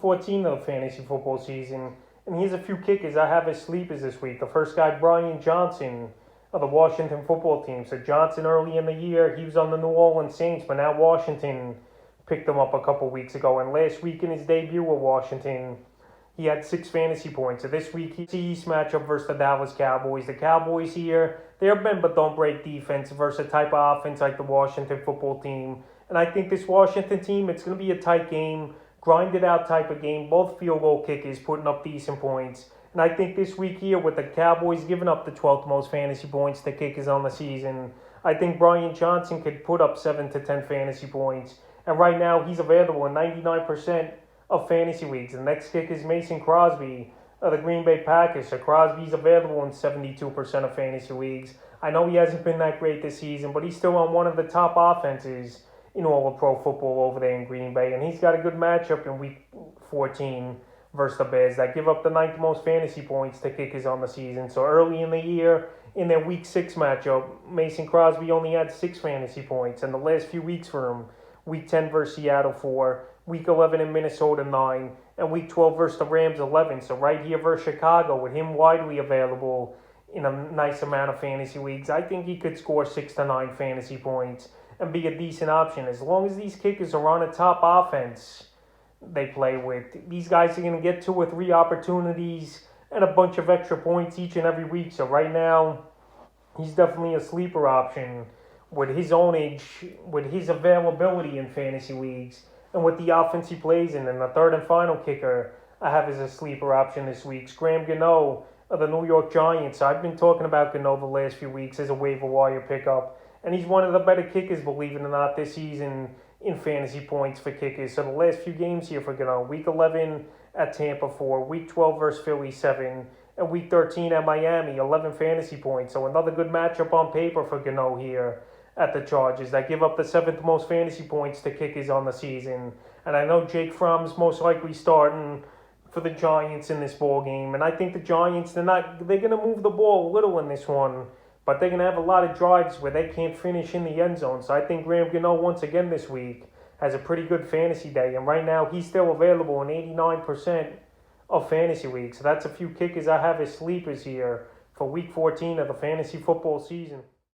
14 of the fantasy football season. And here's a few kickers I have as sleepers this week. The first guy, Brian Johnson of the Washington football team. So Johnson, early in the year, he was on the New Orleans Saints, but now Washington picked him up a couple weeks ago. And last week in his debut with Washington, he had 6 fantasy points. So this week, he's the East matchup versus the Dallas Cowboys. The Cowboys here, they're bend but don't break defense versus a type of offense like the Washington football team. And I think this Washington team, it's going to be a tight game, grinded out type of game. Both field goal kickers putting up decent points. And I think this week here, with the Cowboys giving up the 12th most fantasy points to kickers on the season, I think Brian Johnson could put up 7 to 10 fantasy points. And right now, he's available in 99% of fantasy leagues. The next kicker is Mason Crosby of the Green Bay Packers. So Crosby's available in 72% of fantasy leagues. I know he hasn't been that great this season, but he's still on one of the top offenses in all of pro football over there in Green Bay. And he's got a good matchup in week 14 versus the Bears that give up the 9th most fantasy points to kickers on the season. So early in the year, in their week 6 matchup, Mason Crosby only had 6 fantasy points. And the last few weeks for him, week 10 versus Seattle 4, week 11 in Minnesota 9, and week 12 versus the Rams 11. So right here versus Chicago, with him widely available in a nice amount of fantasy leagues, I think he could score 6 to 9 fantasy points and be a decent option. As long as these kickers are on a top offense they play with, these guys are going to get 2 or 3 opportunities and a bunch of extra points each and every week. So right now, he's definitely a sleeper option with his own age, with his availability in fantasy leagues, and with the offense he plays in. And the third and final kicker I have as a sleeper option this week is Gano of the New York Giants. I've been talking about Gano the last few weeks as a waiver wire pickup, and he's one of the better kickers, believe it or not, this season in fantasy points for kickers. So the last few games here for Gano, week 11 at Tampa 4, week 12 versus Philly 7, and week 13 at Miami, 11 fantasy points. So another good matchup on paper for Gano here at the Chargers that give up the 7th most fantasy points to kickers on the season. And I know Jake Fromm's most likely starting for the Giants in this ball game, and I think the Giants, they're going to move the ball a little in this one, but they're going to have a lot of drives where they can't finish in the end zone. So I think Gano once again this week has a pretty good fantasy day, and right now he's still available in 89% of fantasy leagues. So that's a few kickers I have as sleepers here for week 14 of the fantasy football season.